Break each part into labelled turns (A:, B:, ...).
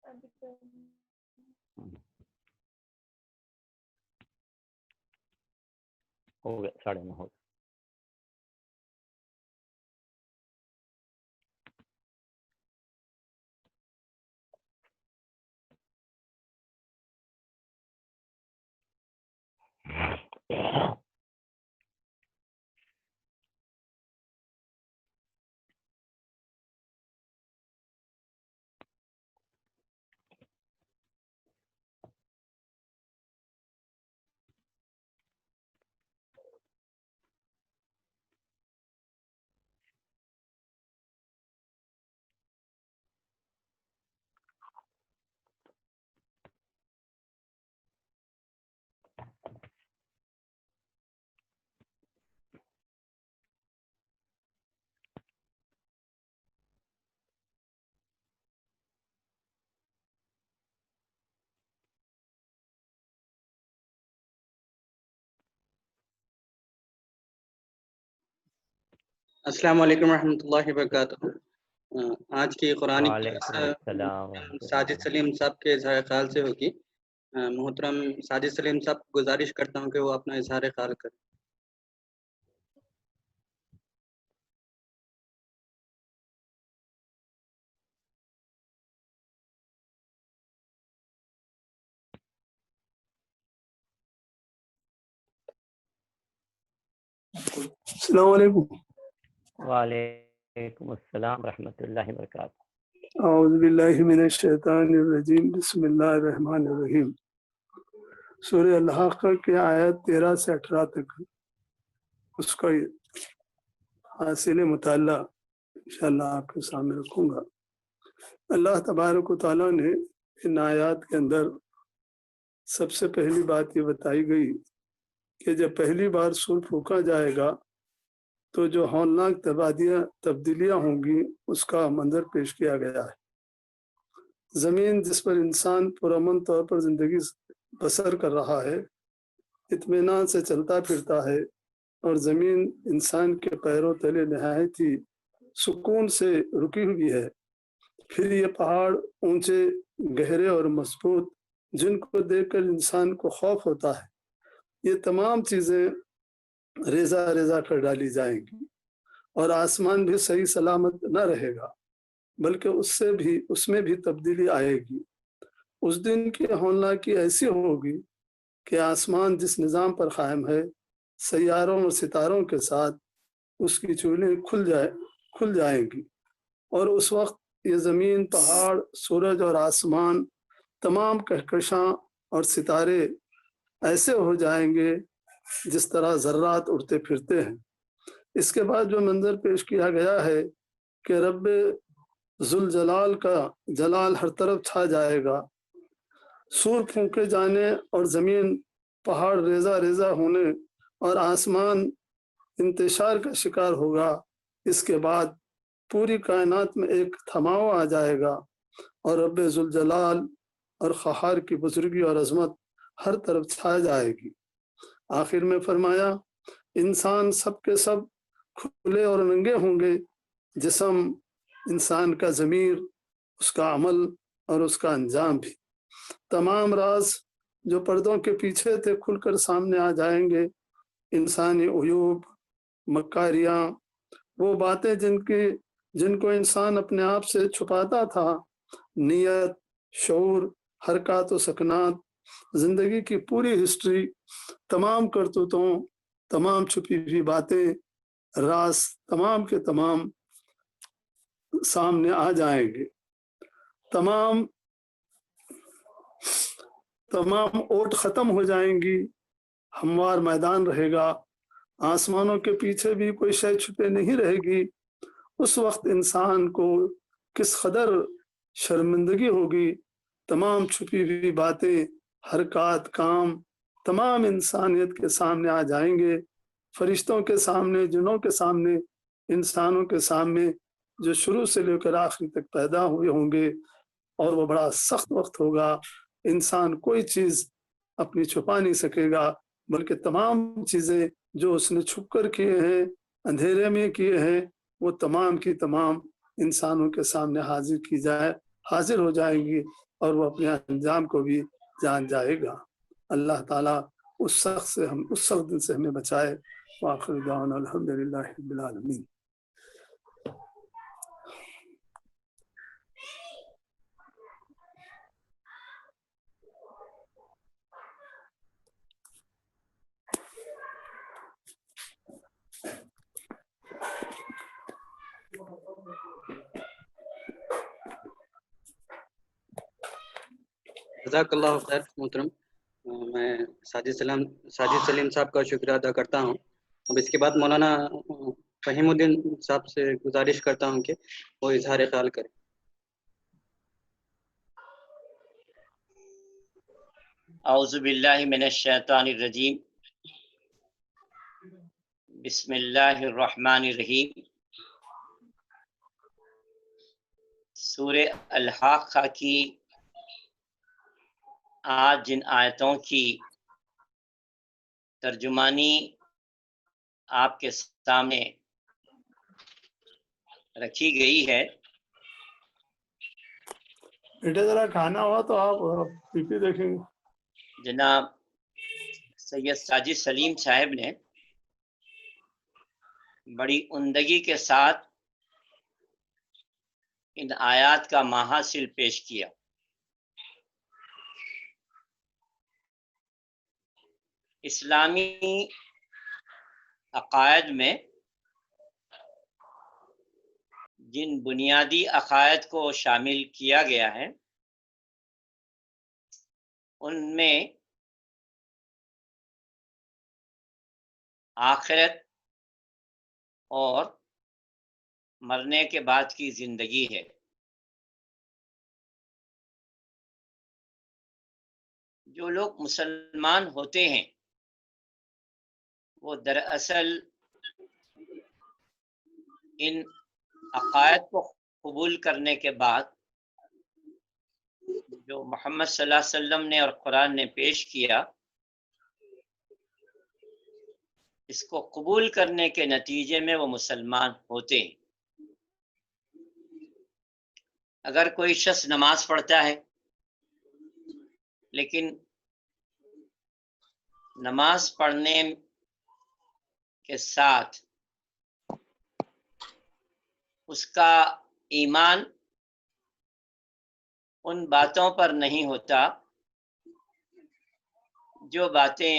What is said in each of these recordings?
A: ہو گیا 9:30 ہو گیا.
B: السلام علیکم ورحمۃ اللہ وبرکاتہ. آج کی قرآن
A: وعلیکم السلام ورحمۃ اللہ
B: ساجد سلیم صاحب کے اظہار خیال سے ہوگی. محترم ساجد سلیم صاحب کو گزارش کرتا ہوں کہ وہ اپنا اظہار خیال کریں.
C: السلام علیکم.
A: وعلیکم السلام ورحمۃ اللہ وبرکاتہ.
C: اعوذ باللہ من الشیطان الرجیم. بسم اللہ الرحمن الرحیم. سورہ الحاقہ کی آیت 13 سے 18 تک اس کا حاصل مطالعہ انشاءاللہ آپ کے سامنے رکھوں گا. اللہ تبارک و تعالیٰ نے ان آیات کے اندر سب سے پہلی بات یہ بتائی گئی کہ جب پہلی بار سور پھونکا جائے گا تو جو ہولناک تبدیلیاں ہوں گی اس کا منظر پیش کیا گیا ہے. زمین جس پر انسان پرامن طور پر زندگی بسر کر رہا ہے، اطمینان سے چلتا پھرتا ہے، اور زمین انسان کے پیروں تلے نہایت ہی سکون سے رکی ہوئی ہے. پھر یہ پہاڑ اونچے، گہرے اور مضبوط جن کو دیکھ کر انسان کو خوف ہوتا ہے، یہ تمام چیزیں ریزہ ریزہ کر ڈالی جائیں گی، اور آسمان بھی صحیح سلامت نہ رہے گا بلکہ اس میں بھی تبدیلی آئے گی. اس دن کی ہولناکی ایسی ہوگی کہ آسمان جس نظام پر قائم ہے، سیاروں اور ستاروں کے ساتھ اس کی چولیں کھل جائیں گی، اور اس وقت یہ زمین، پہاڑ، سورج اور آسمان، تمام کہکشاں اور ستارے ایسے ہو جائیں گے جس طرح ذرات اڑتے پھرتے ہیں. اس کے بعد جو منظر پیش کیا گیا ہے کہ رب ذوالجلال کا جلال ہر طرف چھا جائے گا، سور پھونکے جانے اور زمین، پہاڑ ریزہ ریزہ ہونے اور آسمان انتشار کا شکار ہوگا. اس کے بعد پوری کائنات میں ایک تھماؤ آ جائے گا اور رب ذوالجلال اور قہار کی بزرگی اور عظمت ہر طرف چھا جائے گی. آخر میں فرمایا انسان سب کے سب کھلے اور ننگے ہوں گے، جسم، انسان کا ضمیر، اس کا عمل اور اس کا انجام بھی. تمام راز جو پردوں کے پیچھے تھے کھل کر سامنے آ جائیں گے. انسانی عیوب، مکاریاں، وہ باتیں جن کو انسان اپنے آپ سے چھپاتا تھا، نیت، شعور، حرکات و سکنات، زندگی کی پوری ہسٹری، تمام کرتوتوں، تمام چھپی ہوئی باتیں، راز تمام کے تمام سامنے آ جائیں گے. تمام اوٹ ختم ہو جائیں گی، ہموار میدان رہے گا، آسمانوں کے پیچھے بھی کوئی شے چھپے نہیں رہے گی. اس وقت انسان کو کس قدر شرمندگی ہوگی. تمام چھپی ہوئی باتیں، حرکات، کام تمام انسانیت کے سامنے آ جائیں گے، فرشتوں کے سامنے، جنوں کے سامنے، انسانوں کے سامنے، جو شروع سے لے کر آخر تک پیدا ہوئے ہوں گے. اور وہ بڑا سخت وقت ہوگا. انسان کوئی چیز اپنی چھپا نہیں سکے گا، بلکہ تمام چیزیں جو اس نے چھپ کر کیے ہیں، اندھیرے میں کیے ہیں، وہ تمام کی تمام انسانوں کے سامنے حاضر ہو جائیں گی. اور وہ اپنے انجام کو بھی جان جائے گا۔ اللہ تعالیٰ اس سخت دن سے ہمیں بچائے۔ وآخر دعوانا الحمدللہ رب العالمین۔
B: جزاک اللہ خیر محترم۔ میں ساجد سلیم صاحب کا شکریہ ادا کرتا ہوں۔ اب اس کے بعد مولانا فہیم الدین صاحب سے گزارش کرتا ہوں کہ وہ اظہار خیال کریں۔
D: اعوذ باللہ من الشیطان الرجیم، بسم اللہ الرحمن الرحیم۔ سورہ الحاقہ کی آج جن آیتوں کی ترجمانی آپ کے سامنے رکھی گئی ہے،
C: بیٹے ذرا کھانا ہوا تو آپ پی پی دیکھیں گے۔
D: جناب سید ساجد سلیم صاحب نے بڑی عمدگی کے ساتھ ان آیات کا محاصل پیش کیا۔ اسلامی عقائد میں جن بنیادی عقائد کو شامل کیا گیا ہے، ان میں آخرت اور مرنے کے بعد کی زندگی ہے۔ جو لوگ مسلمان ہوتے ہیں وہ دراصل ان عقائد کو قبول کرنے کے بعد جو محمد صلی اللہ علیہ وسلم نے اور قرآن نے پیش کیا، اس کو قبول کرنے کے نتیجے میں وہ مسلمان ہوتے ہیں۔ اگر کوئی شخص نماز پڑھتا ہے لیکن نماز پڑھنے کے ساتھ اس کا ایمان ان باتوں پر نہیں ہوتا جو باتیں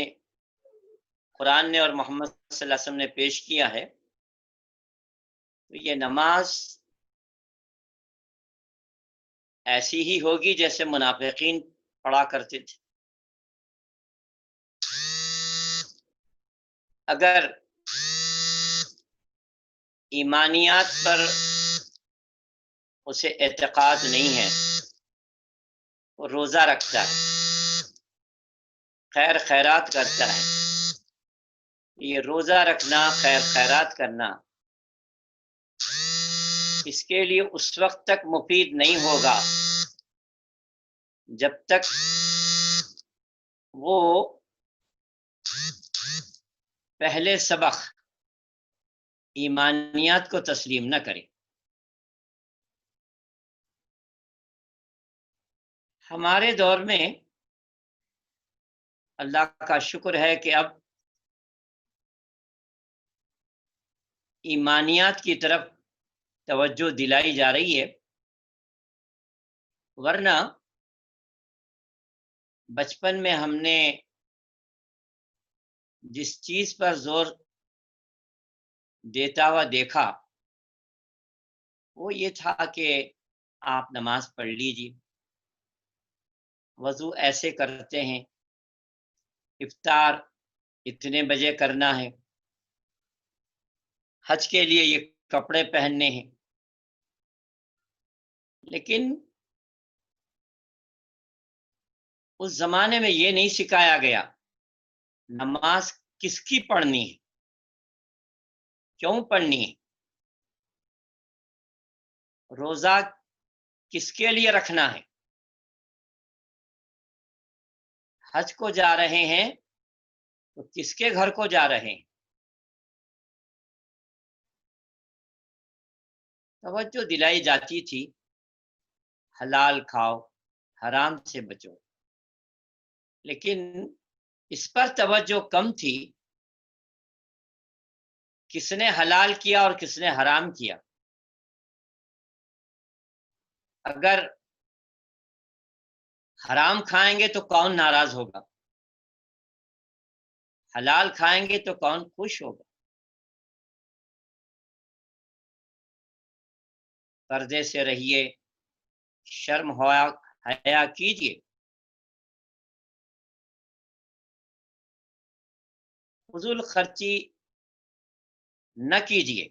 D: قرآن نے اور محمد صلی اللہ علیہ وسلم نے پیش کیا ہے، تو یہ نماز ایسی ہی ہوگی جیسے منافقین پڑھا کرتے تھے۔ اگر ایمانیات پر اسے اعتقاد نہیں ہے، وہ روزہ رکھتا ہے، خیر خیرات کرتا ہے، یہ روزہ رکھنا، خیر خیرات کرنا اس کے لیے اس وقت تک مفید نہیں ہوگا جب تک وہ پہلے سبق ایمانیات کو تسلیم نہ کرے۔ ہمارے دور میں اللہ کا شکر ہے کہ اب ایمانیات کی طرف توجہ دلائی جا رہی ہے، ورنہ بچپن میں ہم نے جس چیز پر زور دیتا ہوا دیکھا وہ یہ تھا کہ آپ نماز پڑھ لیجیے، وضو ایسے کرتے ہیں، افطار اتنے بجے کرنا ہے، حج کے لیے یہ کپڑے پہننے ہیں۔ لیکن اس زمانے میں یہ نہیں سکھایا گیا نماز کس کی پڑھنی ہے، کیوں پڑھنی ہے، روزہ کس کے لیے رکھنا ہے، حج کو جا رہے ہیں تو کس کے گھر کو جا رہے ہیں۔ توجہ دلائی جاتی تھی حلال کھاؤ، حرام سے بچو، لیکن اس پر توجہ کم تھی کس نے حلال کیا اور کس نے حرام کیا۔ اگر حرام کھائیں گے تو کون ناراض ہوگا، حلال کھائیں گے تو کون خوش ہوگا۔ پردے سے رہیے، شرم حیا کیجیے، فضول خرچی نہ کیجیے۔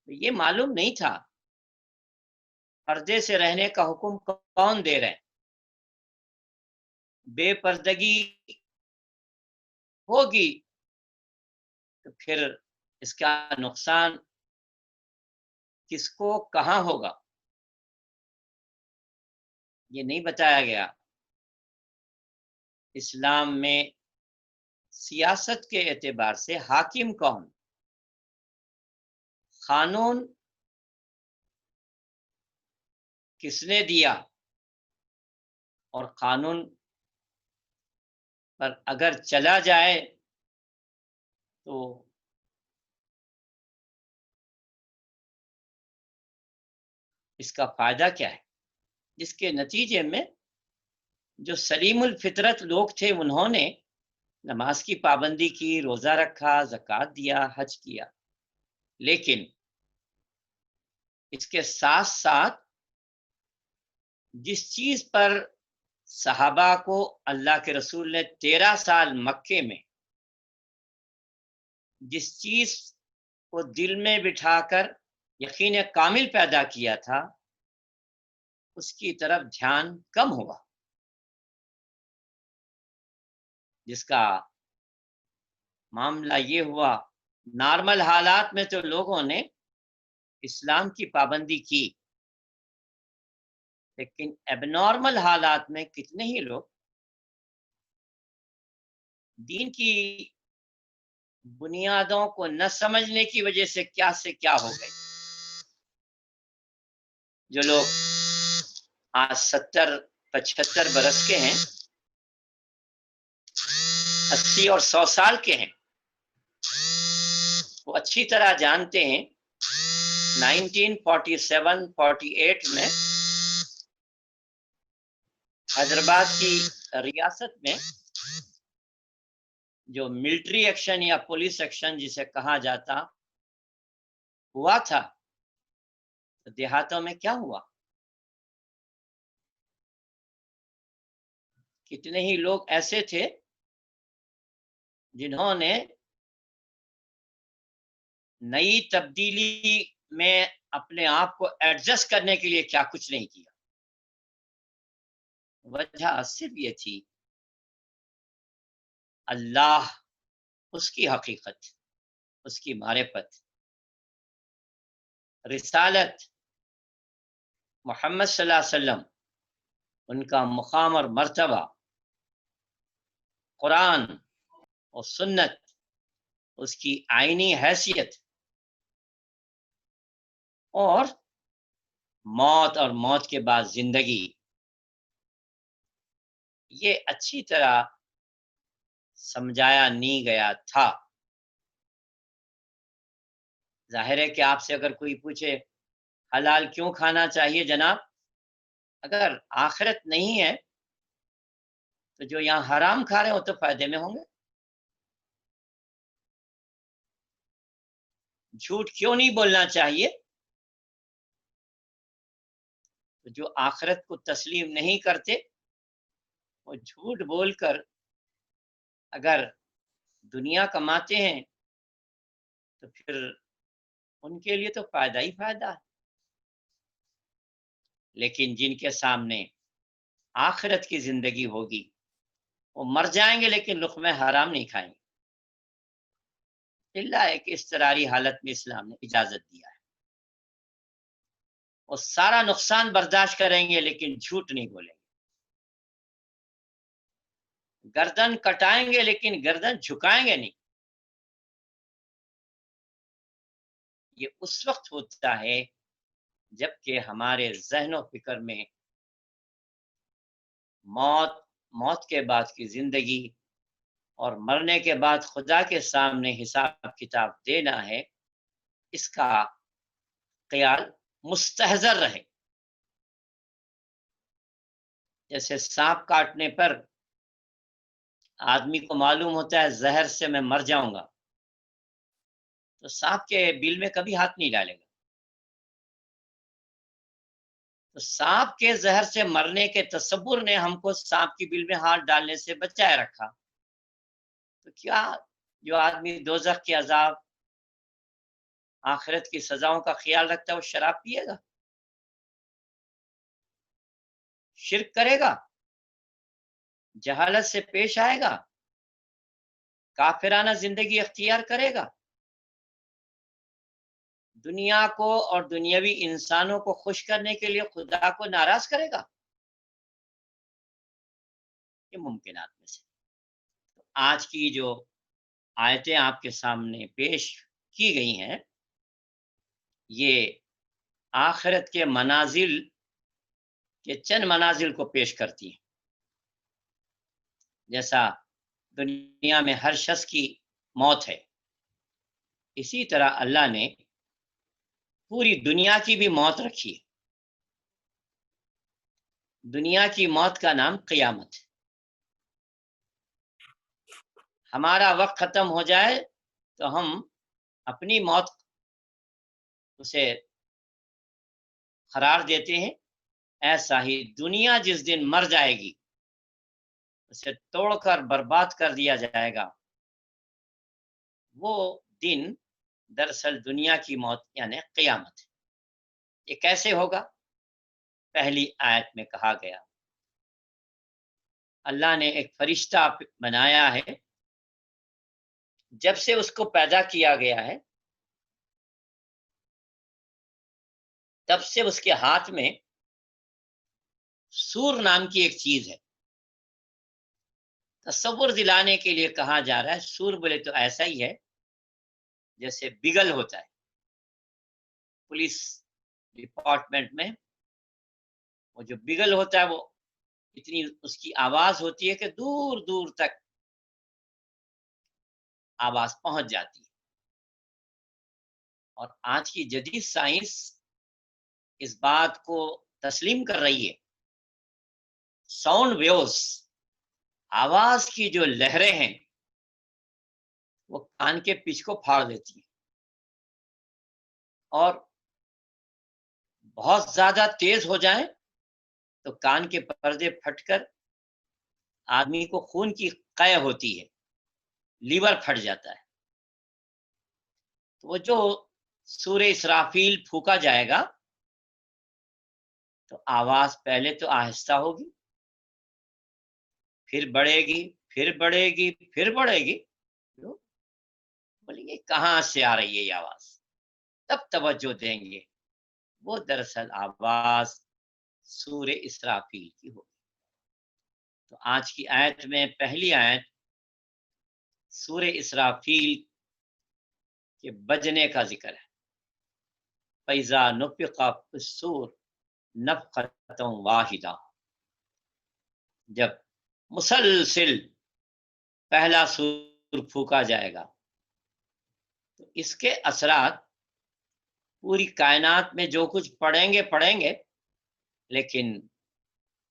D: یہ معلوم نہیں تھا پردے سے رہنے کا حکم کون دے رہے ہیں۔ بے پردگی ہوگی تو پھر اس کا نقصان کس کو کہاں ہوگا، یہ نہیں بتایا گیا۔ اسلام میں سیاست کے اعتبار سے حاکم کون، قانون کس نے دیا، اور قانون پر اگر چلا جائے تو اس کا فائدہ کیا ہے، جس کے نتیجے میں جو سلیم الفطرت لوگ تھے انہوں نے نماز کی پابندی کی، روزہ رکھا، زکوٰۃ دیا، حج کیا، لیکن اس کے ساتھ ساتھ جس چیز پر صحابہ کو اللہ کے رسول نے 13 سال مکے میں جس چیز کو دل میں بٹھا کر یقین کامل پیدا کیا تھا، اس کی طرف دھیان کم ہوا، جس کا معاملہ یہ ہوا نارمل حالات میں تو لوگوں نے اسلام کی پابندی کی، لیکن اب نارمل حالات میں کتنے ہی لوگ دین کی بنیادوں کو نہ سمجھنے کی وجہ سے کیا ہو گئے۔ جو لوگ آج 70-75 برس کے ہیں، 80 اور 100 سال کے ہیں، وہ اچھی طرح جانتے ہیں 1947-48 میں حیدرآباد کی ریاست میں جو ملٹری ایکشن یا پولیس ایکشن جسے کہا جاتا ہوا تھا، دیہاتوں میں کیا ہوا، کتنے ہی لوگ ایسے تھے جنہوں نے نئی تبدیلی میں اپنے آپ کو ایڈجسٹ کرنے کے لیے کیا کچھ نہیں کیا۔ وجہ صرف یہ تھی اللہ، اس کی حقیقت، اس کی معرفت، رسالت، محمد صلی اللہ علیہ وسلم، ان کا مقام اور مرتبہ، قرآن اور سنت، اس کی آئینی حیثیت، اور موت اور موت کے بعد زندگی، یہ اچھی طرح سمجھایا نہیں گیا تھا۔ ظاہر ہے کہ آپ سے اگر کوئی پوچھے حلال کیوں کھانا چاہیے جناب، اگر آخرت نہیں ہے تو جو یہاں حرام کھا رہے ہو تو فائدے میں ہوں گے۔ جھوٹ کیوں نہیں بولنا چاہیے؟ تو جو آخرت کو تسلیم نہیں کرتے وہ جھوٹ بول کر اگر دنیا کماتے ہیں تو پھر ان کے لیے تو فائدہ ہی فائدہ ہے، لیکن جن کے سامنے آخرت کی زندگی ہوگی وہ مر جائیں گے لیکن لقمہ حرام نہیں کھائیں گے، اللہ ایک اضطراری حالت میں اسلام نے اجازت دیا ہے۔ وہ سارا نقصان برداشت کریں گے لیکن جھوٹ نہیں بولیں گے، گردن کٹائیں گے لیکن گردن جھکائیں گے نہیں۔ یہ اس وقت ہوتا ہے جب کہ ہمارے ذہن و فکر میں موت کے بعد کی زندگی اور مرنے کے بعد خدا کے سامنے حساب کتاب دینا ہے، اس کا خیال مستحضر رہے۔ جیسے سانپ کاٹنے پر آدمی کو معلوم ہوتا ہے زہر سے میں مر جاؤں گا، تو سانپ کے بل میں کبھی ہاتھ نہیں ڈالے گا۔ تو سانپ کے زہر سے مرنے کے تصور نے ہم کو سانپ کی بل میں ہاتھ ڈالنے سے بچائے رکھا، تو کیا جو آدمی دوزخ کے عذاب، آخرت کی سزاؤں کا خیال رکھتا ہے وہ شراب پیے گا، شرک کرے گا، جہالت سے پیش آئے گا، کافرانہ زندگی اختیار کرے گا، دنیا کو اور دنیاوی انسانوں کو خوش کرنے کے لیے خدا کو ناراض کرے گا؟ یہ ممکنات میں سے۔ آج کی جو آیتیں آپ کے سامنے پیش کی گئی ہیں، یہ آخرت کے منازل کے چند منازل کو پیش کرتی ہیں۔ جیسا دنیا میں ہر شخص کی موت ہے، اسی طرح اللہ نے پوری دنیا کی بھی موت رکھی ہے۔ دنیا کی موت کا نام قیامت ہے۔ ہمارا وقت ختم ہو جائے تو ہم اپنی موت اسے قرار دیتے ہیں، ایسا ہی دنیا جس دن مر جائے گی اسے توڑ کر برباد کر دیا جائے گا۔ وہ دن دراصل دنیا کی موت یعنی قیامت ہے۔ یہ کیسے ہوگا؟ پہلی آیت میں کہا گیا اللہ نے ایک فرشتہ بنایا ہے، جب سے اس کو پیدا کیا گیا ہے تب سے اس کے ہاتھ میں سور نام کی ایک چیز ہے۔ تصور دلانے کے لیے کہا جا رہا ہے سور بولے تو ایسا ہی ہے جیسے بگل ہوتا ہے۔ پولیس ڈپارٹمنٹ میں وہ جو بگل ہوتا ہے وہ اتنی اس کی آواز ہوتی ہے کہ دور دور تک آواز پہنچ جاتی ہے۔ اور آج کی جدید سائنس اس بات کو تسلیم کر رہی ہے، ساؤنڈ ویوز، آواز کی جو لہریں ہیں وہ کان کے پچ کو پھاڑ دیتی ہیں، اور بہت زیادہ تیز ہو جائیں تو کان کے پردے پھٹ کر آدمی کو خون کی قے ہوتی ہے، لیور پھٹ جاتا ہے۔ تو وہ جو سورہ اسرافیل پھونکا جائے گا تو آواز پہلے تو آہستہ ہوگی، پھر بڑھے گی، پھر بڑھے گی، پھر بڑھے گی۔ بولیں گے کہاں سے آ رہی ہے یہ آواز؟ تب توجہ دیں گے وہ دراصل آواز سورہ اسرافیل کی ہوگی۔ تو آج کی آیت میں پہلی آیت سورہ اسرافیل کے بجنے کا ذکر ہے۔ فَإِذَا نُفِخَ فِي الصُّورِ نَفْخَةٌ وَاحِدَةٌ، جب مسلسل پہلا سور پھونکا جائے گا تو اس کے اثرات پوری کائنات میں جو کچھ پڑیں گے، لیکن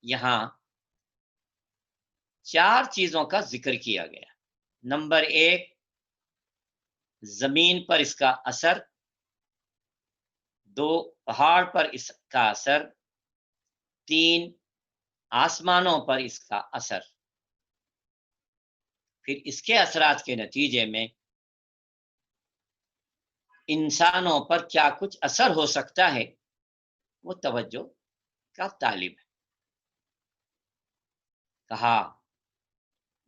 D: یہاں 4 چیزوں کا ذکر کیا گیا۔ نمبر 1، زمین پر اس کا اثر، 2، پہاڑ پر اس کا اثر، 3، آسمانوں پر اس کا اثر۔ پھر اس کے اثرات کے نتیجے میں انسانوں پر کیا کچھ اثر ہو سکتا ہے وہ توجہ کا طالب ہے۔ کہا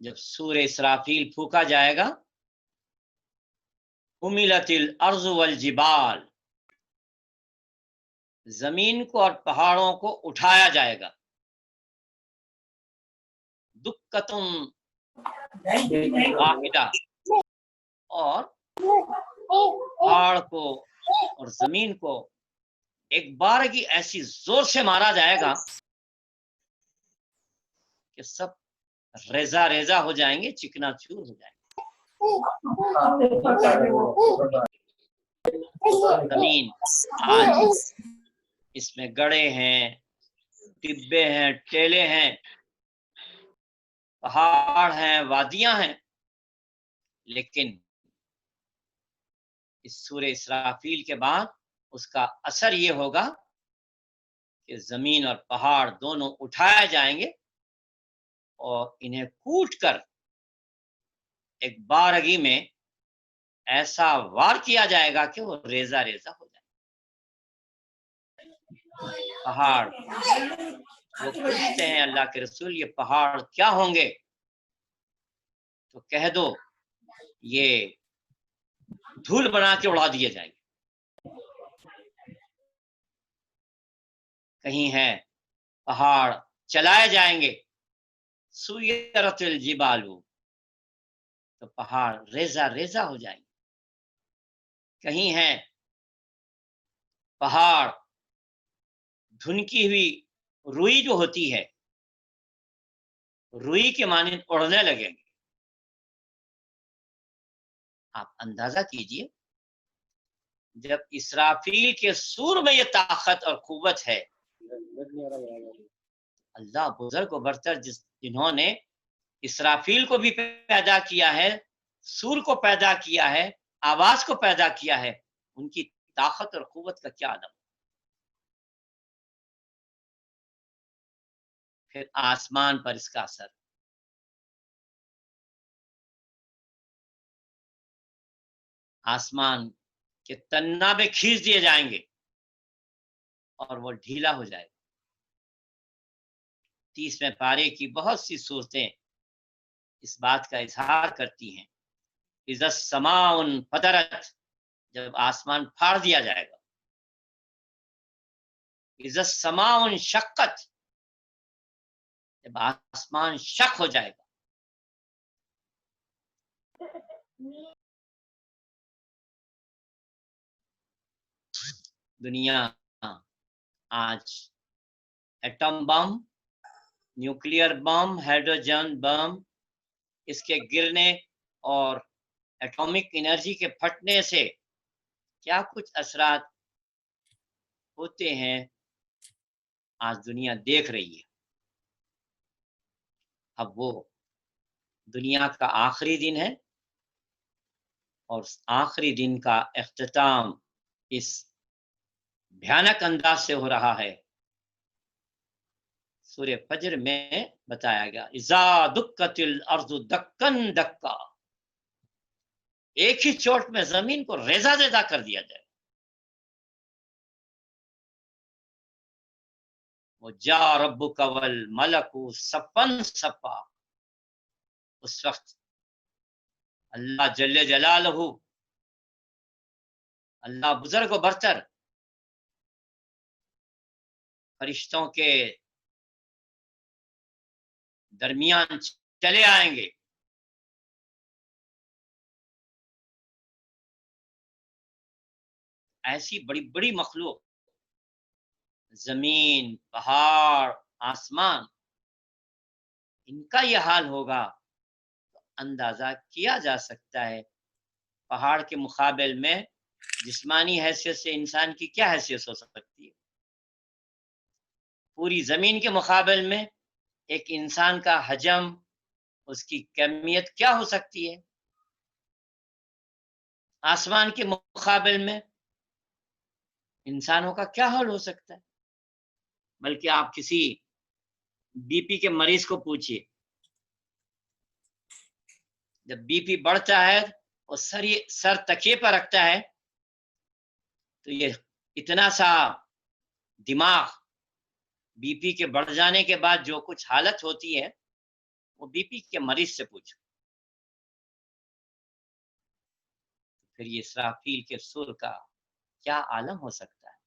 D: جب سورہ اسرافیل پھونکا جائے گا حملت الارض والجبال، زمین کو اور پہاڑوں کو اٹھایا جائے گا، دکتم واحدہ، اور پہاڑ کو اور زمین کو ایک بار کی ایسی زور سے مارا جائے گا کہ سب ریزہ ریزہ ہو جائیں گے، چکنا چور ہو جائیں گے۔ زمین آج اس میں گڑھے ہیں، ٹبے ہیں، ٹیلے ہیں، پہاڑ ہیں، وادیاں ہیں، لیکن اس سورہ اسرافیل کے بعد اس کا اثر یہ ہوگا کہ زمین اور پہاڑ دونوں اٹھائے جائیں گے اور انہیں کوٹ کر ایک بارگی میں ایسا وار کیا جائے گا کہ وہ ریزہ ریزہ ہو جائے۔ پہاڑ وہ پوچھتے ہیں اللہ کے رسول یہ پہاڑ کیا ہوں گے؟ تو کہہ دو یہ دھول بنا کے اڑا دیے جائیں گے۔ کہیں ہے پہاڑ چلائے جائیں گے، سیرت الجبال، تو پہاڑ ریزہ ریزہ ہو جائیں گے۔ کہیں ہے پہاڑ دھنکی ہوئی روئی جو ہوتی ہے، روئی کے مانند اڑنے لگیں گے۔ آپ اندازہ کیجئے جب اسرافیل کے سور میں یہ طاقت اور قوت ہے، اللہ بزرگ و برتر جنہوں نے اسرافیل کو بھی پیدا کیا ہے، سور کو پیدا کیا ہے، آواز کو پیدا کیا ہے، ان کی طاقت اور قوت کا کیا عدم۔ پھر آسمان پر اس کا اثر، آسمان کے تنابے کھینچ دیے جائیں گے اور وہ ڈھیلا ہو جائے گا۔ 30ویں پارے کی بہت سی صورتیں اس بات کا اظہار کرتی ہیں۔ اذا السماء انفطرت، جب آسمان پھاڑ دیا جائے گا۔ اذا السماء انشقت، جب آسمان شق ہو جائے گا۔ دنیا آج ایٹم بم، نیوکلیئر بم، ہائیڈروجن بم، اس کے گرنے اور ایٹامک انرجی کے پھٹنے سے کیا کچھ اثرات ہوتے ہیں آج دنیا دیکھ رہی ہے۔ اب وہ دنیا کا آخری دن ہے اور آخری دن کا اختتام اس بھیانک انداز سے ہو رہا ہے۔ سورہ فجر میں بتایا گیا اذا دکت الارض دکن دکا، ایک ہی چوٹ میں زمین کو ریزہ ریزہ کر دیا جائے۔ وجاء ربک والملک صفا صفا، اس وقت اللہ جل جلالہ، اللہ بزرگ و برتر فرشتوں کے درمیان چلے آئیں گے۔ ایسی بڑی بڑی مخلوق، زمین، پہاڑ، آسمان، ان کا یہ حال ہوگا تو اندازہ کیا جا سکتا ہے پہاڑ کے مقابل میں جسمانی حیثیت سے انسان کی کیا حیثیت ہو سکتی ہے۔ پوری زمین کے مقابل میں ایک انسان کا حجم، اس کی کمیت کیا ہو سکتی ہے۔ آسمان کے مقابل میں انسانوں کا کیا حال ہو سکتا ہے۔ بلکہ آپ کسی بی پی کے مریض کو پوچھئے، جب بی پی بڑھتا ہے اور سر تکیے پر رکھتا ہے تو یہ اتنا سا دماغ بی پی کے بڑھ جانے کے بعد جو کچھ حالت ہوتی ہے وہ بی پی کے مریض سے پوچھو۔ پھر یہ اسرافیل کے سور کا کیا عالم ہو سکتا ہے۔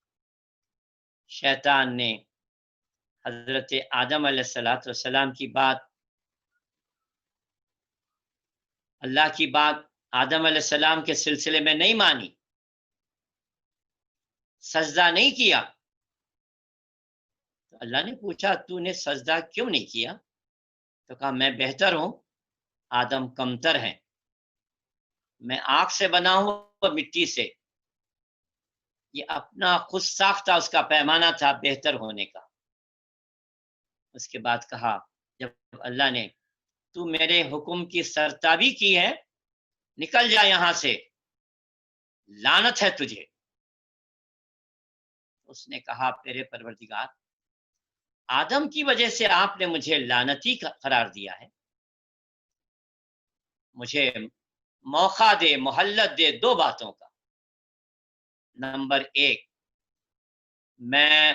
D: شیطان نے حضرت آدم علیہ السلام کی بات، اللہ کی بات آدم علیہ السلام کے سلسلے میں نہیں مانی، سجدہ نہیں کیا۔ تو اللہ نے پوچھا تو نے سجدہ کیوں نہیں کیا؟ تو کہا میں بہتر ہوں، آدم کمتر ہیں، میں آگ سے بنا ہوں اور مٹی سے۔ یہ اپنا خود ساختہ اس کا پیمانہ تھا بہتر ہونے کا۔ اس کے بعد کہا جب اللہ نے تو میرے حکم کی سرتابی کی ہے، نکل جا یہاں سے، لعنت ہے تجھے۔ اس نے کہا میرے پروردگار، آدم کی وجہ سے آپ نے مجھے لعنتی قرار دیا ہے، مجھے موقع دے، مہلت دے دو باتوں کا۔ نمبر 1، میں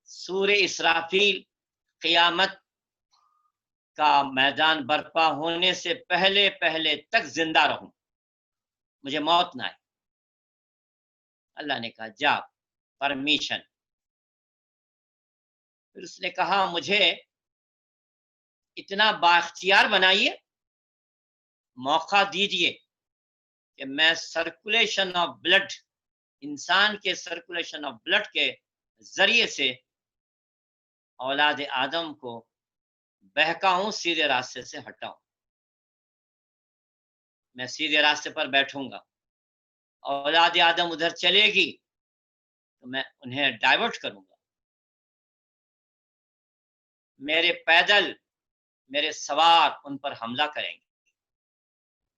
D: سور اسرافیل قیامت کا میدان برپا ہونے سے پہلے پہلے تک زندہ رہوں، مجھے موت نہ آئے۔ اللہ نے کہا جا، پرمیشن۔ پھر اس نے کہا مجھے اتنا بااختیار بنائیے، موقع دیجئے کہ میں سرکولیشن آف بلڈ، انسان کے سرکولیشن آف بلڈ کے ذریعے سے اولاد آدم کو بہکاؤں، سیدھے راستے سے ہٹاؤں۔ میں سیدھے راستے پر بیٹھوں گا، اولاد آدم ادھر چلے گی تو میں انہیں ڈائیورٹ کروں گا، میرے پیدل، میرے سوار ان پر حملہ کریں گے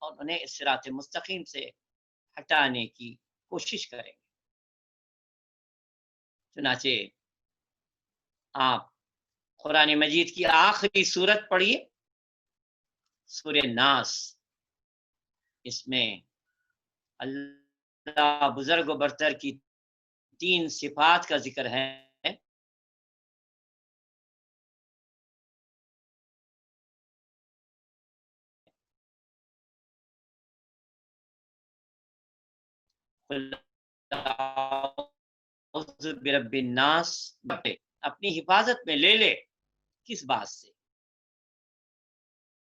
D: اور انہیں اس صراط مستقیم سے ہٹانے کی کوشش کریں گے۔ چنانچہ آپ قرآن مجید کی آخری سورت پڑھیے، سورہ ناس۔ اس میں اللہ بزرگ و برتر کی 3 صفات کا ذکر ہے۔ برب الناس، اپنی حفاظت میں لے لے، کس بات سے؟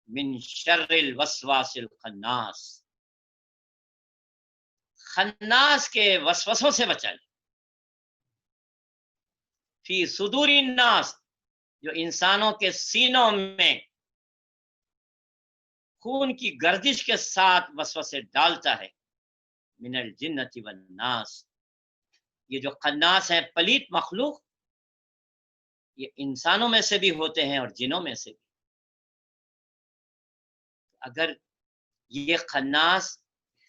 D: من شر الوسواس الخناس، خناس کے وسوسوں سے بچا لے۔ فی صدور الناس، جو انسانوں کے سینوں میں خون کی گردش کے ساتھ وسوسے ڈالتا ہے۔ من الجنۃ والناس، یہ جو خناس ہیں، پلیت مخلوق، یہ انسانوں میں سے بھی ہوتے ہیں اور جنوں میں سے بھی۔ اگر یہ خناس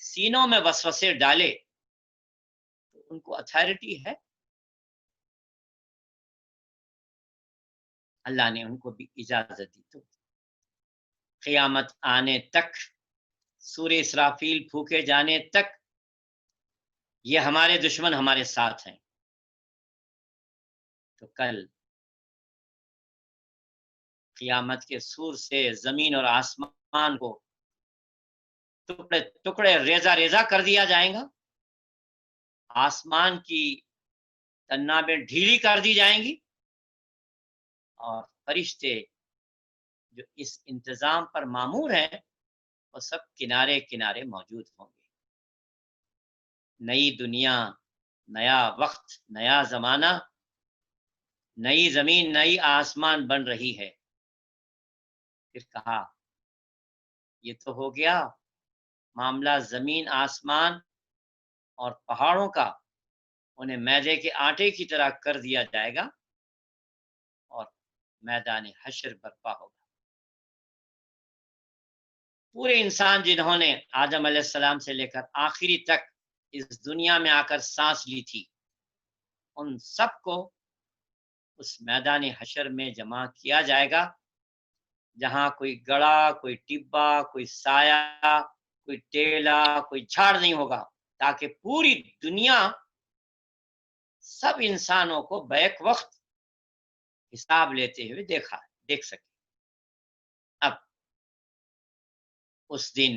D: سینوں میں وسوسے ڈالے تو ان کو اتھارٹی ہے؟ اللہ نے ان کو بھی اجازت دی۔ تو قیامت آنے تک، سورہ اسرافیل پھونکے جانے تک، یہ ہمارے دشمن ہمارے ساتھ ہیں۔ تو کل قیامت کے سور سے زمین اور آسمان کو ٹکڑے ٹکڑے، ریزہ ریزہ کر دیا جائے گا، آسمان کی تنابیں ڈھیلی کر دی جائیں گی، اور فرشتے جو اس انتظام پر مامور ہیں وہ سب کنارے کنارے موجود ہوں گے۔ نئی دنیا، نیا وقت، نیا زمانہ، نئی زمین، نئی آسمان بن رہی ہے۔ پھر کہا یہ تو ہو گیا معاملہ زمین، آسمان اور پہاڑوں کا، انہیں میدے کے آٹے کی طرح کر دیا جائے گا اور میدان حشر برپا ہوگا۔ پورے انسان جنہوں نے آدم علیہ السلام سے لے کر آخری تک اس دنیا میں آ کر سانس لی تھی، ان سب کو اس میدان حشر میں جمع کیا جائے گا، جہاں کوئی گڑا، کوئی ٹبا، کوئی سایہ، کوئی ٹیلا، کوئی جھاڑ نہیں ہوگا، تاکہ پوری دنیا سب انسانوں کو بیک وقت حساب لیتے ہوئے دیکھ سکے۔ اب اس دن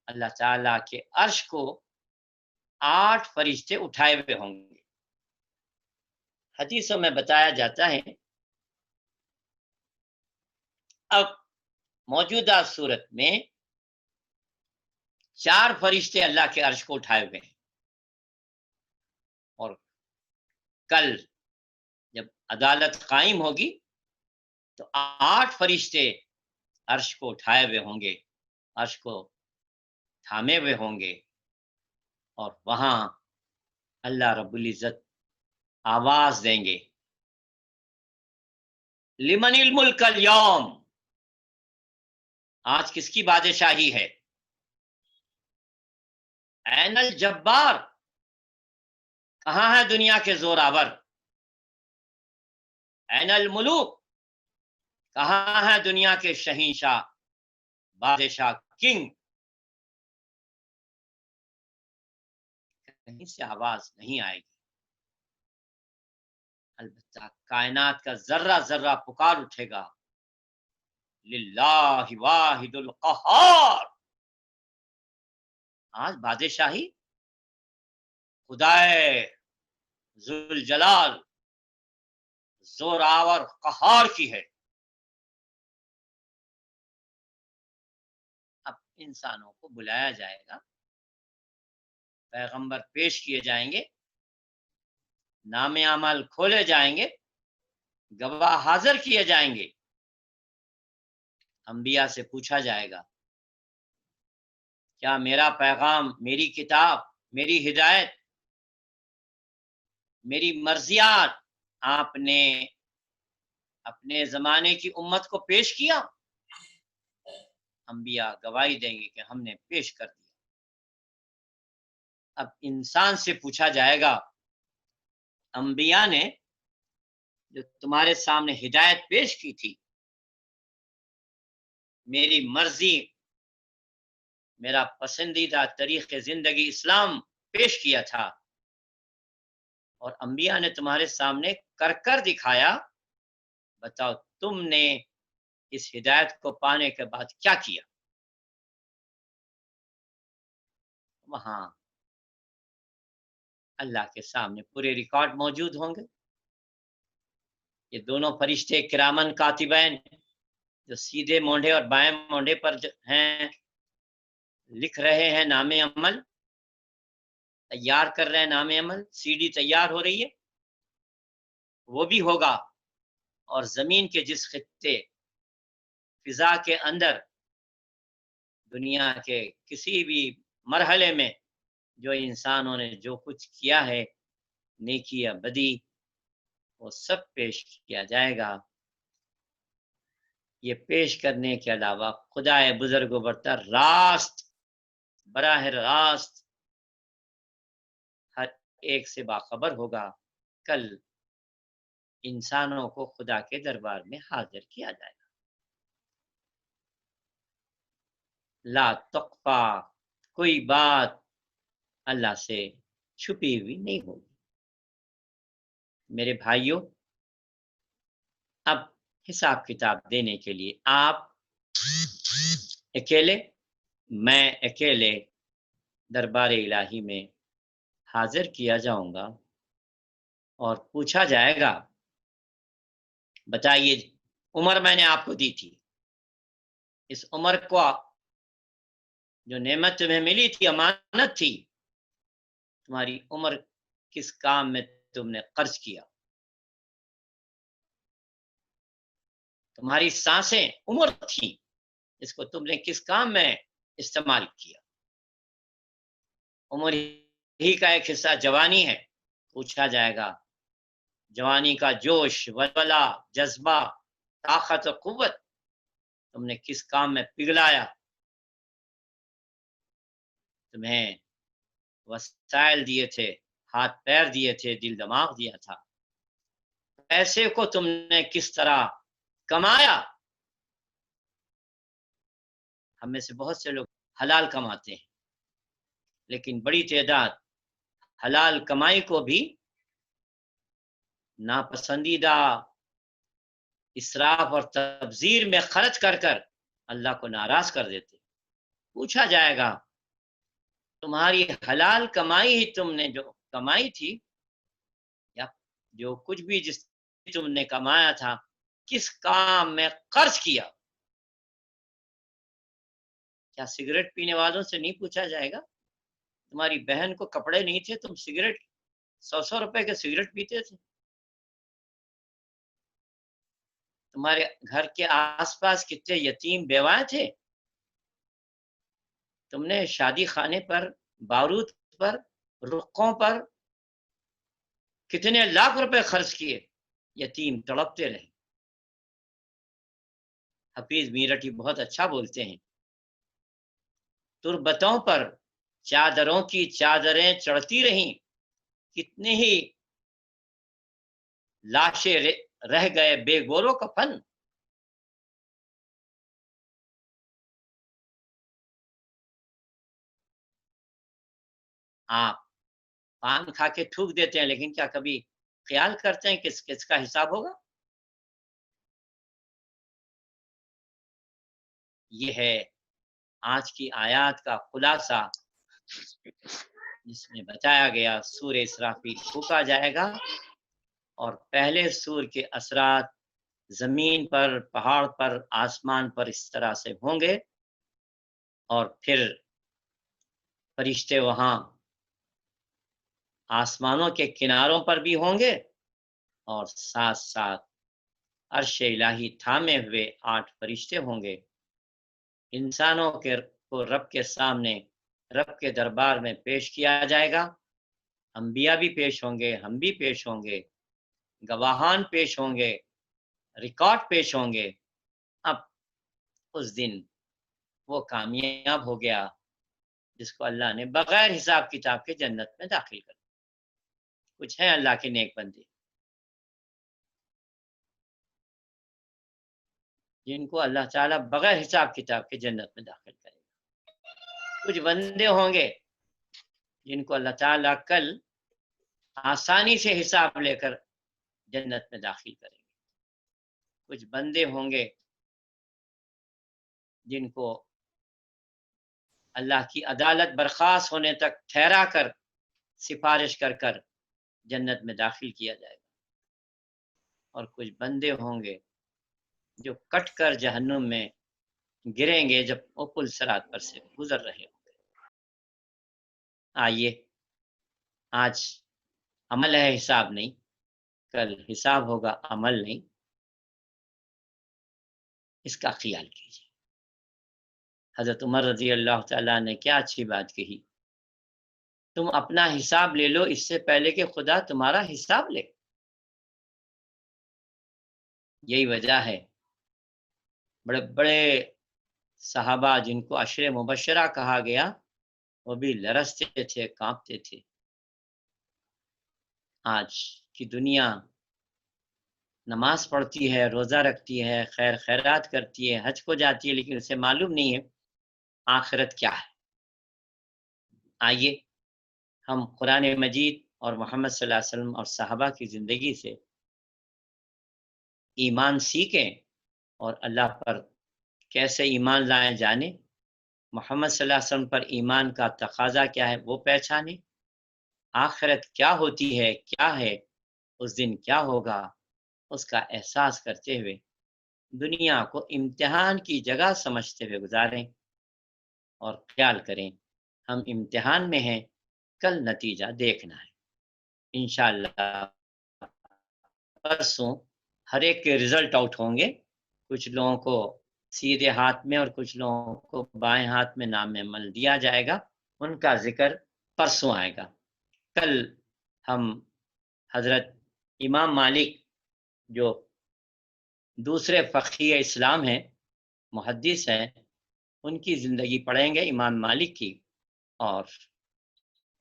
D: اللہ تعالیٰ کے عرش کو 8 فرشتے اٹھائے ہوئے ہوں گے۔ حدیثوں میں بتایا جاتا ہے اب موجودہ صورت میں 4 فرشتے اللہ کے عرش کو اٹھائے ہوئے ہیں، اور کل جب عدالت قائم ہوگی تو 8 فرشتے عرش کو اٹھائے ہوئے ہوں گے، عرش کو تھامے ہوئے ہوں گے، اور وہاں اللہ رب العزت آواز دیں گے، لمن الملک اليوم، آج کس کی بادشاہی ہے؟ این الجبار، کہاں ہے دنیا کے زوراور؟ این الملوک، کہاں ہے دنیا کے شہنشاہ، بادشاہ، کنگ؟ کہیں سے آواز نہیں آئے گی، البتہ کائنات کا ذرہ ذرہ پکار اٹھے گا، للہ واحد القہار، آج بادشاہی خدائے ذوالجلال زور آور قہار کی ہے۔ اب انسانوں کو بلایا جائے گا، پیغمبر پیش کیے جائیں گے، نام عمل کھولے جائیں گے، گواہ حاضر کیے جائیں گے، انبیاء سے پوچھا جائے گا کیا میرا پیغام، میری کتاب، میری ہدایت، میری مرضیات آپ نے اپنے زمانے کی امت کو پیش کیا؟ انبیاء گواہی دیں گے کہ ہم نے پیش کر دیا۔ اب انسان سے پوچھا جائے گا، انبیاء نے جو تمہارے سامنے ہدایت پیش کی تھی، میری مرضی، میرا پسندیدہ طریق زندگی اسلام پیش کیا تھا، اور انبیاء نے تمہارے سامنے کر کر دکھایا، بتاؤ تم نے اس ہدایت کو پانے کے بعد کیا کیا؟ وہاں اللہ کے سامنے پورے ریکارڈ موجود ہوں گے۔ یہ دونوں فرشتے کرامن کاتبین جو سیدھے مونڈے اور بائیں مونڈے پر ہیں، لکھ رہے ہیں نام عمل، تیار کر رہے ہیں نام عمل، سی ڈی تیار ہو رہی ہے، وہ بھی ہوگا۔ اور زمین کے جس خطے، فضا کے اندر، دنیا کے کسی بھی مرحلے میں جو انسانوں نے جو کچھ کیا ہے، نیکی یا بدی، وہ سب پیش کیا جائے گا۔ یہ پیش کرنے کے علاوہ خدا بزرگ و برتر راست، براہ راست ہر ایک سے باخبر ہوگا، کل انسانوں کو خدا کے دربار میں حاضر کیا جائے گا۔ لا تخفا، کوئی بات اللہ سے چھپی ہوئی نہیں ہوگی۔ میرے بھائیوں، اب حساب کتاب دینے کے لیے آپ اکیلے، میں اکیلے دربار الہی میں حاضر کیا جاؤں گا، اور پوچھا جائے گا بتائیے عمر میں نے آپ کو دی تھی، اس عمر کو جو نعمت تمہیں ملی تھی، امانت تھی، تمہاری عمر کس کام میں تم نے خرچ کیا؟ تمہاری سانسیں عمر تھیں، اس کو تم نے کس کام میں استعمال کیا؟ عمر ہی کا ایک حصہ جوانی ہے، پوچھا جائے گا جوانی کا جوش، ولولہ، جذبہ، طاقت و قوت تم نے کس کام میں پگھلایا؟ تمہیں وسائل دیے تھے، ہاتھ پیر دیے تھے، دل دماغ دیا تھا، پیسے کو تم نے کس طرح کمایا؟ ہم میں سے بہت سے لوگ حلال کماتے ہیں، لیکن بڑی تعداد حلال کمائی کو بھی ناپسندیدہ اسراف اور تبذیر میں خرچ کر کر اللہ کو ناراض کر دیتے۔ پوچھا جائے گا تمہاری حلال کمائی ہی تم نے جو کمائی تھی، یا جو کچھ بھی جس تم نے کمایا تھا، کس کام میں خرچ کیا؟ کیا سگریٹ پینے والوں سے نہیں پوچھا جائے گا تمہاری بہن کو کپڑے نہیں تھے، تم سگریٹ 100 روپے کے سگریٹ پیتے تھے؟ تمہارے گھر کے آس پاس کتنے یتیم بیوائیں تھے، تم نے شادی خانے پر، بارود پر، رقوں پر کتنے لاکھ روپے خرچ کیے، یتیم تڑپتے رہے۔ حفیظ میرٹھی بہت اچھا بولتے ہیں، تربتوں پر چادروں کی چادریں چڑھتی رہیں، کتنے ہی لاشیں رہ گئے بے گور و کفن۔ آپ پان کھا کے تھوک دیتے ہیں، لیکن کیا کبھی خیال کرتے ہیں کس کس کا حساب ہوگا؟ یہ ہے آج کی آیات کا خلاصہ، جس میں بتایا گیا سورہ اسرافیل پھونکا جائے گا اور پہلے سور کے اثرات زمین پر، پہاڑ پر، آسمان پر اس طرح سے ہوں گے، اور پھر فرشتے وہاں آسمانوں کے کناروں پر بھی ہوں گے، اور ساتھ ساتھ عرش الہی تھامے ہوئے 8 فرشتے ہوں گے۔ انسانوں کو رب کے سامنے، رب کے دربار میں پیش کیا جائے گا، انبیاء بھی پیش ہوں گے، ہم بھی پیش ہوں گے، گواہان پیش ہوں گے، ریکارڈ پیش ہوں گے۔ اب اس دن وہ کامیاب ہو گیا جس کو اللہ نے بغیر حساب کتاب کے جنت میں داخل کر دیا۔ کچھ ہیں اللہ کے نیک بندے جن کو اللہ تعالیٰ بغیر حساب کتاب کے جنت میں داخل کرے گا۔ کچھ بندے ہوں گے جن کو اللہ تعالیٰ کل آسانی سے حساب لے کر جنت میں داخل کریں گے۔ کچھ بندے ہوں گے جن کو اللہ کی عدالت برخاست ہونے تک ٹھہرا کر، سفارش کر کر جنت میں داخل کیا جائے گا، اور کچھ بندے ہوں گے جو کٹ کر جہنم میں گریں گے جب وہ پل صراط پر سے گزر رہے ہوں گے۔ آئیے، آج عمل ہے، حساب نہیں، کل حساب ہوگا، عمل نہیں، اس کا خیال کیجیے۔ حضرت عمر رضی اللہ تعالیٰ نے کیا اچھی بات کہی، تم اپنا حساب لے لو اس سے پہلے کہ خدا تمہارا حساب لے۔ یہی وجہ ہے بڑے بڑے صحابہ جن کو عشر مبشرہ کہا گیا، وہ بھی لرزتے تھے، کانپتے تھے۔ آج کی دنیا نماز پڑھتی ہے، روزہ رکھتی ہے، خیر خیرات کرتی ہے، حج کو جاتی ہے، لیکن اسے معلوم نہیں ہے آخرت کیا ہے۔ آئیے ہم قرآن مجید اور محمد صلی اللہ علیہ وسلم اور صحابہ کی زندگی سے ایمان سیکھیں اور اللہ پر کیسے ایمان لائیں جانیں، محمد صلی اللہ علیہ وسلم پر ایمان کا تقاضا کیا ہے وہ پہچانیں، آخرت کیا ہوتی ہے، کیا ہے، اس دن کیا ہوگا، اس کا احساس کرتے ہوئے دنیا کو امتحان کی جگہ سمجھتے ہوئے گزاریں، اور خیال کریں ہم امتحان میں ہیں، کل نتیجہ دیکھنا ہے انشاءاللہ۔ پرسوں ہر ایک کے رزلٹ آؤٹ ہوں گے، کچھ لوگوں کو سیدھے ہاتھ میں اور کچھ لوگوں کو بائیں ہاتھ میں نام عمل دیا جائے گا، ان کا ذکر پرسوں آئے گا۔ کل ہم حضرت امام مالک جو دوسرے فقیہ اسلام ہیں، محدث ہیں، ان کی زندگی پڑھیں گے، امام مالک کی، اور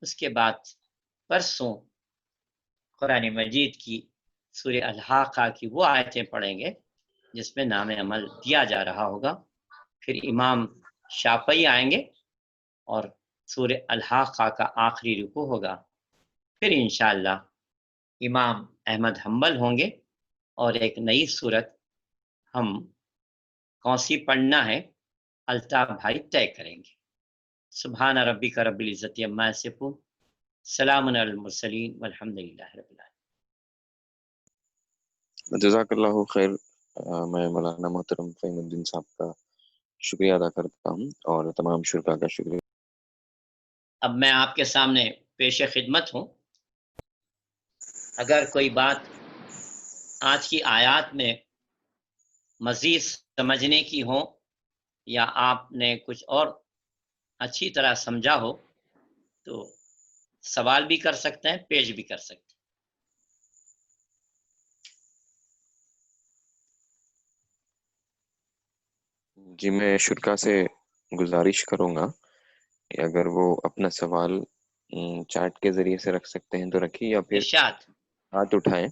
D: اس کے بعد پرسوں قرآن مجید کی سورہ الحاقہ کی وہ آیتیں پڑھیں گے جس میں نام عمل دیا جا رہا ہوگا۔ پھر امام شافعی آئیں گے اور سورہ الحاقہ کا آخری رکوع ہوگا۔ پھر انشاءاللہ امام احمد حنبل ہوں گے، اور ایک نئی صورت ہم کون سی پڑھنا ہے الطاف بھائی طے کریں گے۔ سبحان ربک رب العزت عما یصفون، سلام علی المرسلین والحمد للہ رب العالمین۔
E: جزاک اللہ خیر۔ میں مولانا محترم فہیم الدین صاحب کا شکریہ ادا کرتا ہوں اور تمام شرکاء کا شکریہ۔
D: اب میں آپ کے سامنے پیش خدمت ہوں، اگر کوئی بات آج کی آیات میں مزید سمجھنے کی ہو یا آپ نے کچھ اور اچھی طرح سمجھا ہو تو سوال بھی کر سکتے ہیں، پیش بھی کر سکتے ہیں۔
E: جی میں شرکا سے گزارش کروں گا کہ اگر وہ اپنا سوال چیٹ کے ذریعے سے رکھ سکتے ہیں تو رکھیے، یا پھر
D: ارشاد۔
E: ہاتھ اٹھائیں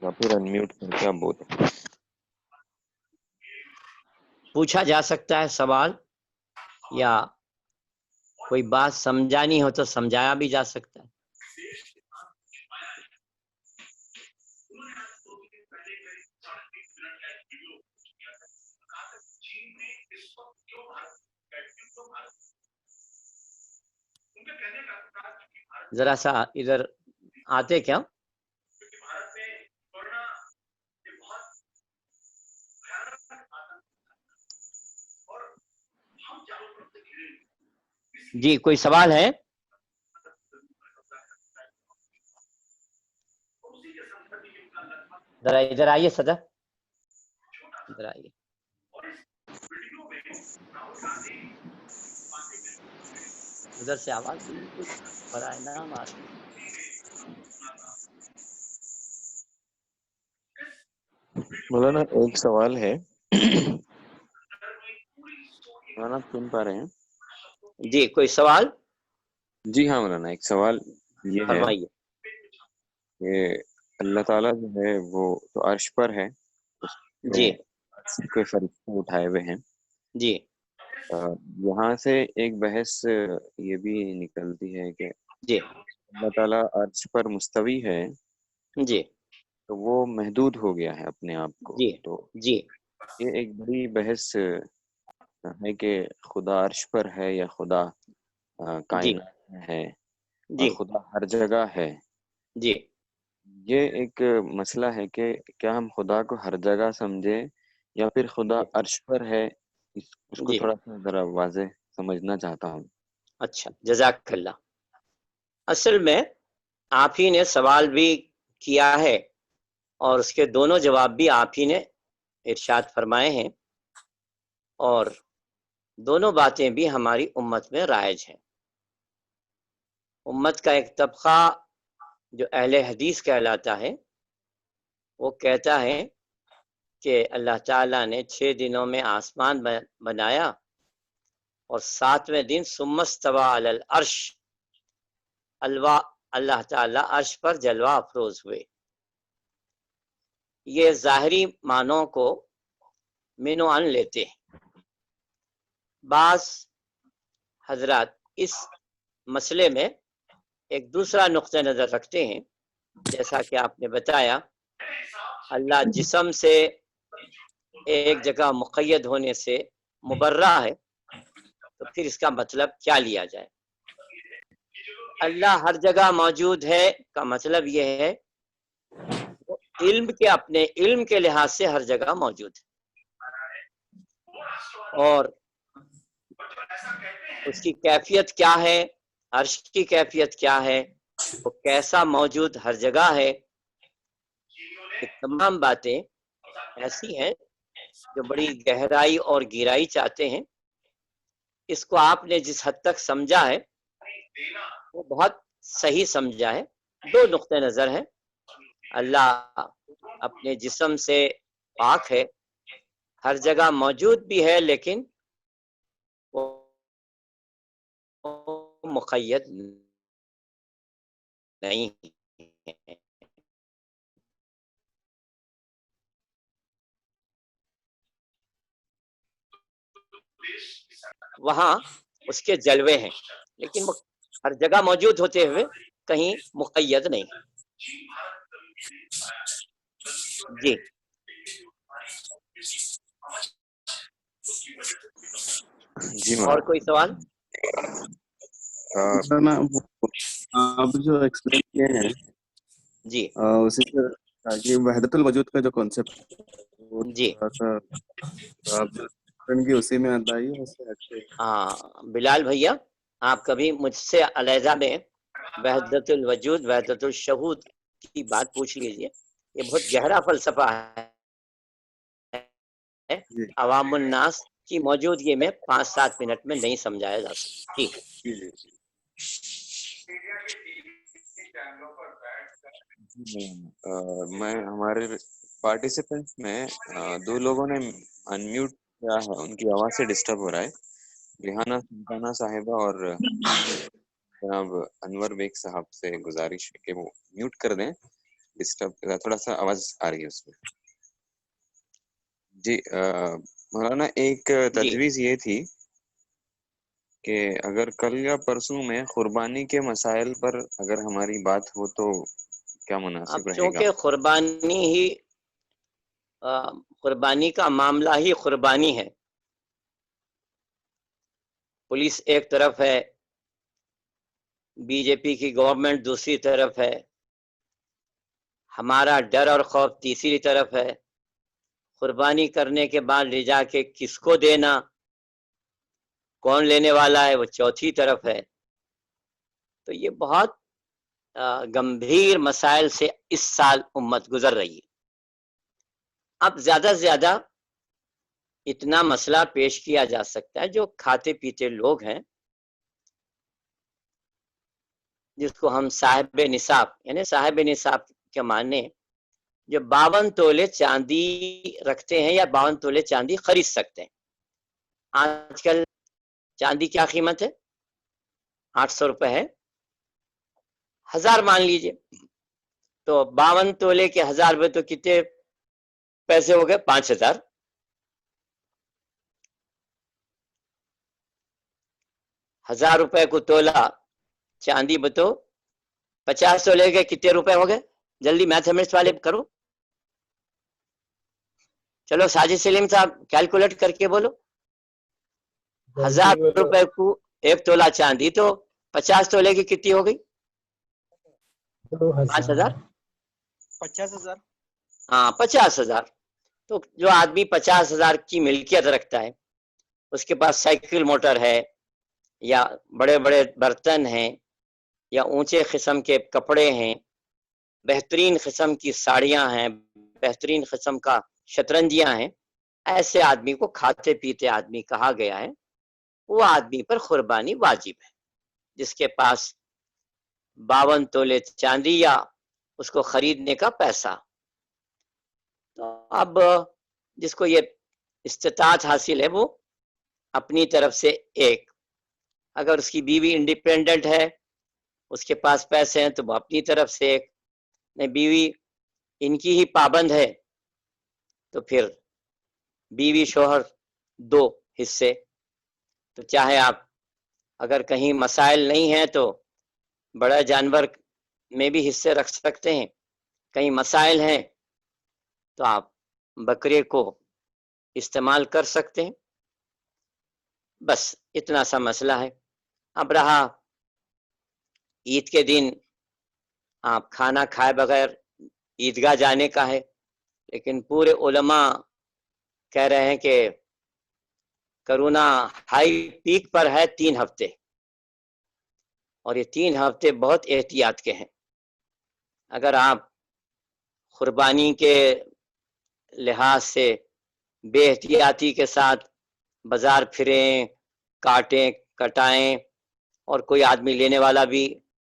E: یا پھر انمیوٹ کر کے آپ بولیں۔
D: پوچھا جا سکتا ہے سوال، یا کوئی بات سمجھانی ہو تو سمجھایا بھی جا سکتا ہے۔ ذرا سا ادھر آتے کیا؟ جی کوئی سوال ہے؟ ذرا ادھر آئیے صدر، ادھر آئیے۔ ادھر سے آواز بالکل برائے نام آ رہی ہے۔
E: مولانا ایک سوال ہے، مولانا آپ سن پا رہے ہیں؟
D: جی کوئی سوال
E: جی ہاں مولانا، ایک سوال یہ ہے
D: فرمائیے۔
E: کہ اللہ تعالیٰ جو ہے وہ تو عرش پر ہے، اس
D: جی
E: کے فرشتے اٹھائے ہوئے ہیں۔
D: جی
E: یہاں سے ایک بحث یہ بھی نکلتی ہے کہ
D: جی
E: اللہ تعالیٰ عرش پر مستوی ہے
D: جی
E: تو وہ محدود ہو گیا ہے اپنے آپ کو،
D: جی
E: تو
D: جی
E: یہ ایک بڑی بحث ہے کہ خدا عرش پر ہے یا خدا کائنات میں ہے اور
D: جی
E: خدا ہر جگہ ہے۔
D: جی
E: یہ ایک مسئلہ ہے کہ کیا ہم خدا کو ہر جگہ سمجھے یا پھر خدا عرش پر ہے، اس کو
D: جی
E: تھوڑا سا ذرا واضح سمجھنا چاہتا ہوں۔
D: اچھا جزاک اللہ۔ اصل میں آپ ہی نے سوال بھی کیا ہے اور اس کے دونوں جواب بھی آپ ہی نے ارشاد فرمائے ہیں، اور دونوں باتیں بھی ہماری امت میں رائج ہیں۔ امت کا ایک طبقہ جو اہل حدیث کہلاتا ہے وہ کہتا ہے کہ اللہ تعالیٰ نے 6 دنوں میں آسمان بنایا اور 7ویں دن ثم استوى علی العرش، اللہ تعالیٰ عرش پر جلوہ افروز ہوئے۔ یہ ظاہری معنوں کو من و عن لیتے ہیں۔ بعض حضرات اس مسئلے میں ایک دوسرا نقطہ نظر رکھتے ہیں، جیسا کہ آپ نے بتایا اللہ جسم سے ایک جگہ مقید ہونے سے مبرہ ہے، تو پھر اس کا مطلب کیا لیا جائے؟ اللہ ہر جگہ موجود ہے کا مطلب یہ ہے وہ علم کے اپنے علم کے لحاظ سے ہر جگہ موجود ہے، اور اس کی کیفیت کیا ہے، عرش کی کیفیت کیا ہے، وہ کیسا موجود ہر جگہ ہے، یہ تمام باتیں ایسی ہیں جو بڑی گہرائی اور گہرائی چاہتے ہیں۔ اس کو آپ نے جس حد تک سمجھا ہے وہ بہت صحیح سمجھا ہے۔ 2 نقطہ نظر ہیں، اللہ اپنے جسم سے پاک ہے، ہر جگہ موجود بھی ہے، لیکن وہ مقید نہیں ہے۔ وہاں اس کے جلوے ہیں، لیکن وہ ہر جگہ موجود ہوتے ہوئے کہیں مقید نہیں۔ جی
E: جی
D: اور کوئی سوال؟
F: آپ جو ایکسپلین کیے ہیں
D: جی
F: اسی سے تاکہ وحدت الوجود کا جو کانسیپٹ
D: جی
F: آپ جو کی اسی میں آتا ہے اس سے ہٹ کے۔
D: ہاں بلال بھیا، آپ کبھی مجھ سے علیحدہ میں وحدت الوجود وحدت الشہود کی بات پوچھ لیجئے، یہ بہت گہرا فلسفہ ہے،
F: جی
D: عوام الناس کی موجودگی میں 5-7 منٹ میں نہیں سمجھایا جا سکتا. ٹھیک ہے.
F: جی جی میں ہمارے پارٹیسپینٹس میں 2 لوگوں نے انمیوٹ کیا ہے، ان کی آواز سے ڈسٹرب ہو رہا ہے. ریحانہ سلطانہ صاحبہ اور جناب انور بیگ صاحب سے گزارش ہے کہ وہ میوٹ کر دیں، ڈسٹرب تھوڑا سا آواز آ رہی ہے اس میں. جی مولانا ایک تجویز یہ تھی کہ اگر کل یا پرسوں میں قربانی کے مسائل پر اگر ہماری بات ہو تو کیا
D: اب
F: مناسب رہے گا؟
D: چونکہ قربانی کا معاملہ ہی قربانی ہے، پولیس ایک طرف ہے، بی جے پی کی گورنمنٹ دوسری طرف ہے، ہمارا ڈر اور خوف تیسری طرف ہے، قربانی کرنے کے بعد لے جا کے کس کو دینا، کون لینے والا ہے، وہ چوتھی طرف ہے. تو یہ بہت گمبھیر مسائل سے اس سال امت گزر رہی ہے. اب زیادہ سے زیادہ اتنا مسئلہ پیش کیا جا سکتا ہے، جو کھاتے پیتے لوگ ہیں جس کو ہم صاحب نصاب، یعنی صاحب نصاب کے معنی جو 52 تولے چاندی رکھتے ہیں یا 52 تولے چاندی خرید سکتے ہیں. آج کل چاندی کیا قیمت ہے؟ 800 روپے ہے، 1000 مان لیجئے، تو 52 تولے کے 1000 روپے تو کتنے پیسے ہو گئے؟ 5000. 1000 روپے کو تولا چاندی بتو 50 تولے کے کتنے روپے ہو گئے؟ جلدی میتھمیٹکس والے کرو. چلو ساجد سلیم صاحب کیلکولیٹ کر کے بولو. 1000 روپے کو 1 تولا چاندی تو 50 تولے کی کتنی ہو گئی؟ 5000.
B: 50,000.
D: ہاں 50,000. تو جو آدمی 50,000 کی ملکیت رکھتا ہے، اس کے پاس سائیکل موٹر ہے یا بڑے بڑے برتن ہیں یا اونچے قسم کے کپڑے ہیں، بہترین قسم کی ساڑیاں ہیں، بہترین قسم کا شطرنجیاں ہیں، ایسے آدمی کو کھاتے پیتے آدمی کہا گیا ہے. وہ آدمی پر قربانی واجب ہے جس کے پاس 52 تولے چاندی یا اس کو خریدنے کا پیسہ. تو اب جس کو یہ استطاعت حاصل ہے وہ اپنی طرف سے ایک، اگر اس کی بیوی انڈیپینڈنٹ ہے، اس کے پاس پیسے ہیں تو وہ اپنی طرف سے ایک، نہیں بیوی ان کی ہی پابند ہے تو پھر بیوی شوہر 2 حصے. تو چاہے آپ اگر کہیں مسائل نہیں ہیں تو بڑا جانور میں بھی حصے رکھ سکتے ہیں، کہیں مسائل ہیں تو آپ بکرے کو استعمال کر سکتے ہیں. بس اتنا سا مسئلہ ہے. اب رہا عید کے دن آپ کھانا کھائے بغیر عیدگاہ جانے کا ہے، لیکن پورے علماء کہہ رہے ہیں کہ کرونا ہائی پیک پر ہے 3 ہفتے، اور یہ 3 ہفتے بہت احتیاط کے ہیں. اگر آپ قربانی کے لحاظ سے بے احتیاطی کے ساتھ بازار پھریں، کاٹیں کٹائیں، اور کوئی آدمی لینے والا بھی